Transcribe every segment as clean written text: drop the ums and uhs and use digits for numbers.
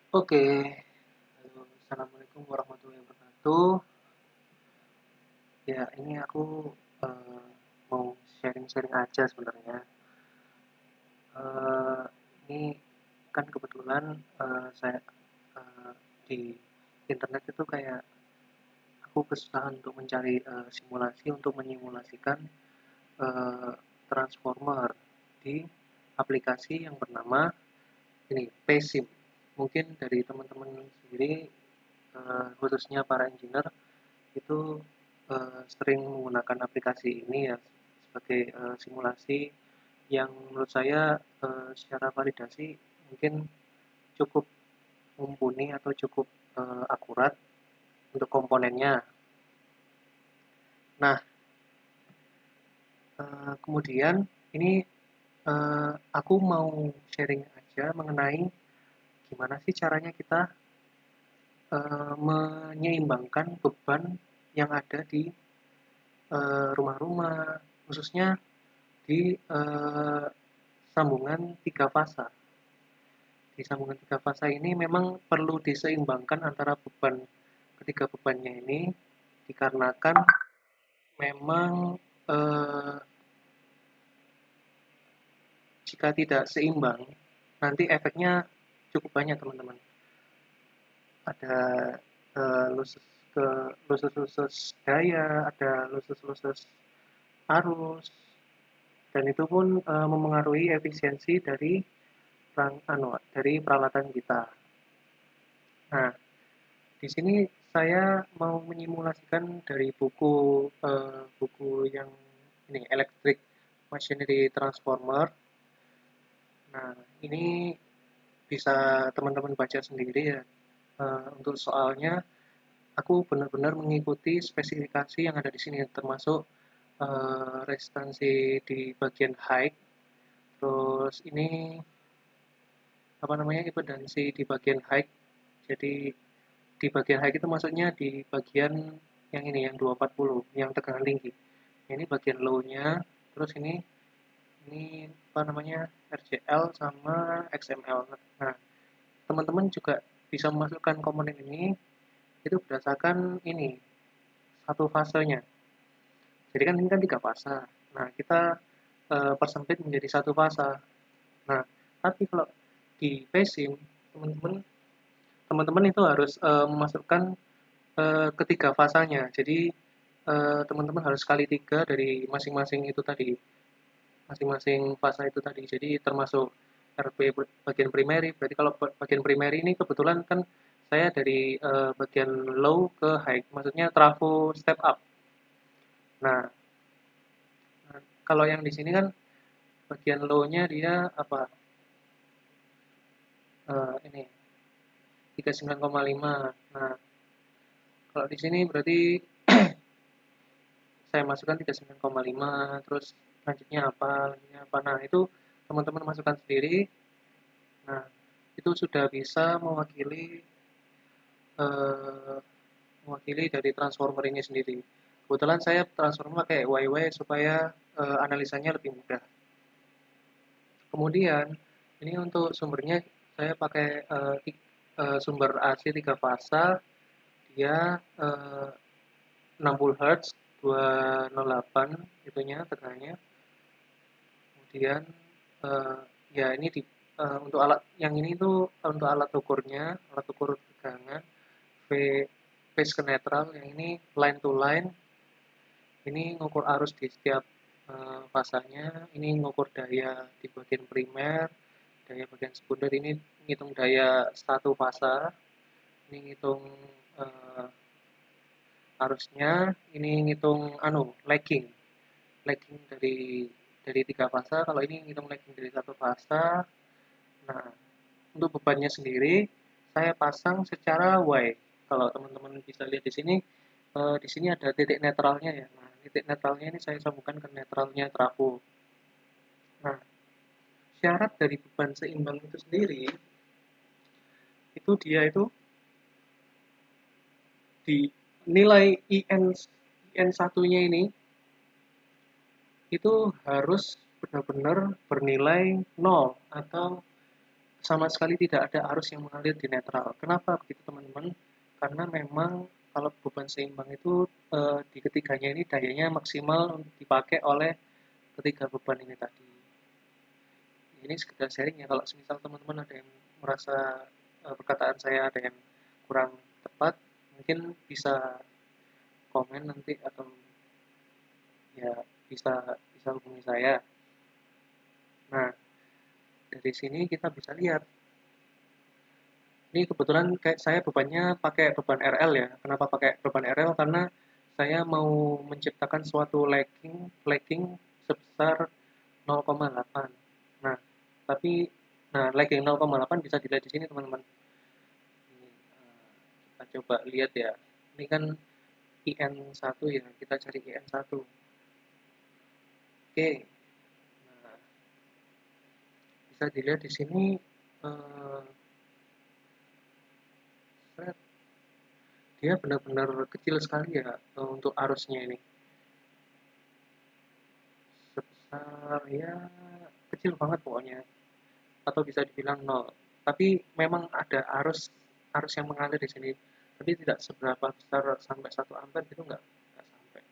Oke, halo, assalamualaikum warahmatullahi wabarakatuh. Ya, ini aku eh, mau sharing-sharing aja sebenarnya. Eh, ini kan kebetulan saya eh, di internet itu kayak aku kesusahan untuk mencari simulasi untuk menyimulasikan eh, transformer di aplikasi yang bernama ini PaySim. Mungkin dari teman-teman sendiri, khususnya para engineer itu sering menggunakan aplikasi ini ya sebagai simulasi yang menurut saya secara validasi mungkin cukup mumpuni atau cukup akurat untuk komponennya. Nah, kemudian ini aku mau sharing aja mengenai gimana sih caranya kita menyeimbangkan beban yang ada di rumah-rumah, khususnya di sambungan tiga fasa. Di sambungan tiga fasa ini memang perlu diseimbangkan antara beban ketiga bebannya ini dikarenakan memang eh, jika tidak seimbang nanti efeknya cukup banyak teman-teman. Ada lusus ke lusus-lusus daya, ada lusus-lusus arus, dan itu pun memengaruhi efisiensi dari dari peralatan kita. Nah, di sini saya mau menyimulasikan dari buku yang ini Electric Machinery Transformer. Nah, ini bisa teman-teman baca sendiri ya. Untuk soalnya, aku benar-benar mengikuti spesifikasi yang ada di sini, termasuk resistansi di bagian high. Terus ini apa namanya impedansi di bagian high. Jadi di bagian high itu maksudnya di bagian yang ini yang 240 yang tegangan tinggi. Ini bagian low-nya, terus ini apa namanya RCL sama XML. Nah, teman-teman juga bisa memasukkan komponen ini itu berdasarkan ini satu fasenya. Jadi kan ini kan tiga fasa. Nah, kita persempit menjadi satu fasa. Nah, tapi kalau di PSIM teman-teman teman-teman itu harus memasukkan ketiga fasanya. Jadi teman-teman harus kali tiga dari masing-masing itu tadi, masing-masing fasa itu tadi. Jadi termasuk RP bagian primary. Berarti kalau bagian primary ini kebetulan kan saya dari bagian low ke high, maksudnya trafo step up. Nah, kalau yang di sini kan bagian low-nya dia apa? Ini 39,5. Nah, kalau di sini berarti saya masukkan 39,5, terus lanjutnya apa. Nah, itu teman-teman masukkan sendiri. Nah, itu sudah bisa eh, mewakili dari transformer ini sendiri. Kebetulan saya transformer pakai YY supaya analisanya lebih mudah. Kemudian, ini untuk sumbernya saya pakai sumber AC 3 fasa, dia 60 Hz, 208 itunya tegangannya. Kemudian ya ini untuk alat yang ini tuh untuk alat ukurnya, alat ukur tegangan V phase ke netral, yang ini line to line, ini ngukur arus di setiap fasanya, ini ngukur daya di bagian primer, daya bagian sekunder, ini ngitung daya satu fasa, ini ngitung eh, arusnya, ini ngitung lagging, lagging dari tiga fasa. Kalau ini ngitung lagging dari satu fasa. Nah, untuk bebannya sendiri saya pasang secara Y. Kalau teman-teman bisa lihat di sini ada titik netralnya ya. Nah, titik netralnya ini saya sambungkan ke netralnya trafo. Nah, syarat dari beban seimbang itu sendiri itu dia itu di nilai IN satunya ini itu harus benar-benar bernilai nol atau sama sekali tidak ada arus yang mengalir di netral. Kenapa begitu teman-teman? Karena memang kalau beban seimbang itu di ketiganya ini dayanya maksimal untuk dipakai oleh ketiga beban ini tadi. Ini sekedar sharing ya, kalau misal teman-teman ada yang merasa perkataan saya ada yang kurang tepat, mungkin bisa komen nanti atau ya bisa bisa hubungi saya. Nah, dari sini kita bisa lihat. Ini kebetulan kayak saya bebannya pakai beban RL ya. Kenapa pakai beban RL? Karena saya mau menciptakan suatu lagging sebesar 0,8. Nah, tapi lagging 0,8 bisa dilihat di sini teman-teman. Ini, kita coba lihat ya. Ini kan IN1 ya. Kita cari IN1. Oke. Nah, bisa dilihat di sini eh, dia benar-benar kecil sekali ya untuk arusnya ini. Sebesar ya kecil banget pokoknya, atau bisa dibilang nol. Tapi memang ada arus arus yang mengalir di sini, tapi tidak seberapa besar sampai 1 ampere gitu, nggak sampai.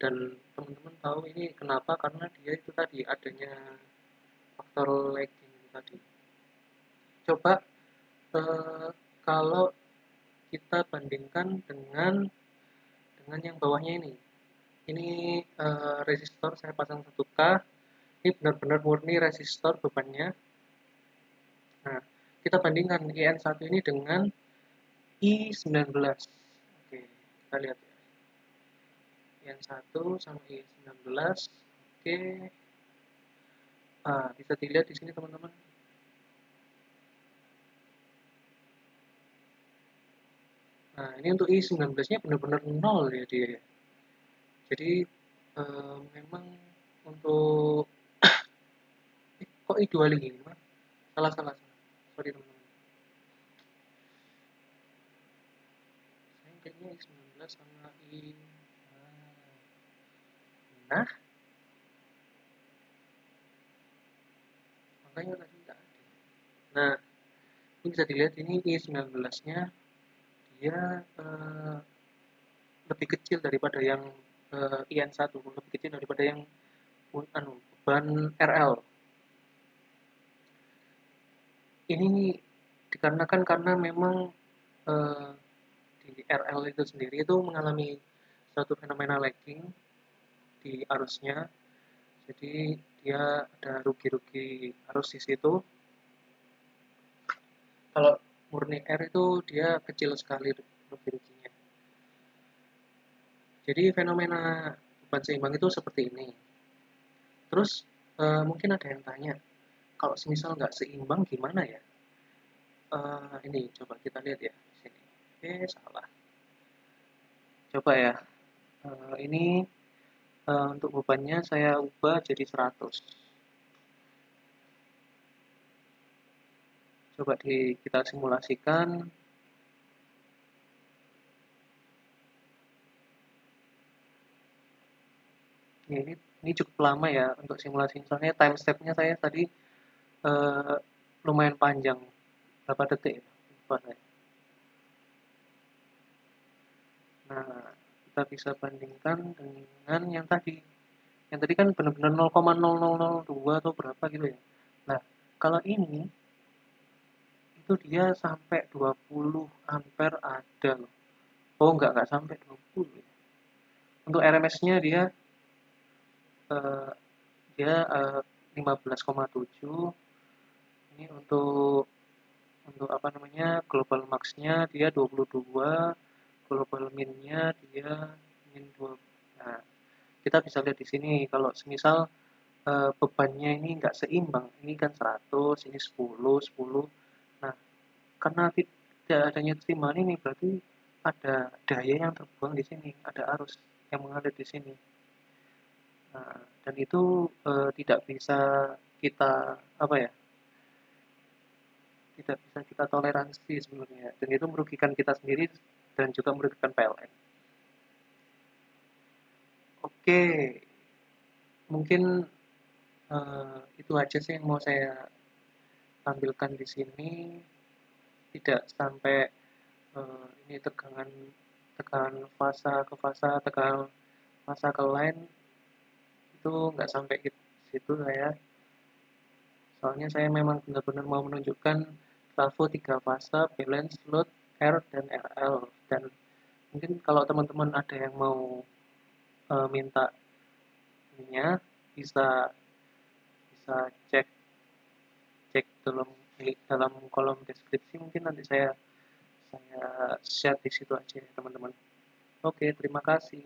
Dan teman-teman tahu ini kenapa? Karena dia itu tadi adanya faktor lagging tadi. Coba eh, kalau kita bandingkan dengan yang bawahnya ini. Ini resistor saya pasang 1K. Ini benar-benar murni resistor bebannya. Nah, kita bandingkan IN1 ini dengan I19. Oke, kita lihat ya. IN1 sama I19. Oke. Bisa dilihat di sini teman-teman. Nah, ini untuk I19-nya benar-benar nol ya dia. Jadi memang untuk kok I25? Salah salah salah. Sorry teman-teman. Saya kayaknya I19 sama I. Nah, makanya tadi tidak ada. Nah, ini bisa dilihat ini I19-nya dia lebih kecil daripada yang IN1, lebih kecil daripada yang beban RL. Ini dikarenakan karena memang eh, di RL itu sendiri itu mengalami suatu fenomena lagging di arusnya. Jadi dia ada rugi-rugi arus di situ. Kalau murni R itu dia kecil sekali rugi-ruginya. Jadi fenomena beban seimbang itu seperti ini. Terus mungkin ada yang tanya, kalau semisal nggak seimbang gimana ya? Ini coba kita lihat ya di sini. Salah. Coba ya. Ini untuk bebannya saya ubah jadi 100. Coba kita simulasikan. Ya, ini cukup lama ya untuk simulasi. Misalnya time step-nya saya tadi eh, lumayan panjang. Berapa detik ya? Lupa saya. Nah, kita bisa bandingkan dengan yang tadi. Yang tadi kan benar-benar 0,0002 atau berapa gitu ya. Nah, kalau ini itu dia sampai 20 ampere ada loh. Oh, nggak sampai 20 ya. Untuk RMS-nya eh, dia 15,7. Ini untuk apa namanya? Global max-nya dia 22, global min-nya dia min 2. Nah, kita bisa lihat di sini kalau semisal bebannya ini nggak seimbang, ini kan 100, ini 10, 10. Nah, karena tidak adanya keseimbangan ini berarti ada daya yang terbuang di sini, ada arus yang mengalir di sini. Nah, dan itu tidak bisa kita apa ya? Tidak bisa kita toleransi sebenarnya. Dan itu merugikan kita sendiri dan juga merugikan PLN. Oke, mungkin itu aja sih yang mau saya tampilkan di sini tidak sampai ini tegangan fasa ke fasa, tegangan fasa ke line itu nggak sampai ke situ saya. Soalnya saya memang benar-benar mau menunjukkan trafo 3 fase, balance, load, R, dan RL. Dan mungkin kalau teman-teman ada yang mau minta ininya, bisa bisa cek cek dalam kolom deskripsi, mungkin nanti saya share di situ aja ya teman-teman. Oke, terima kasih.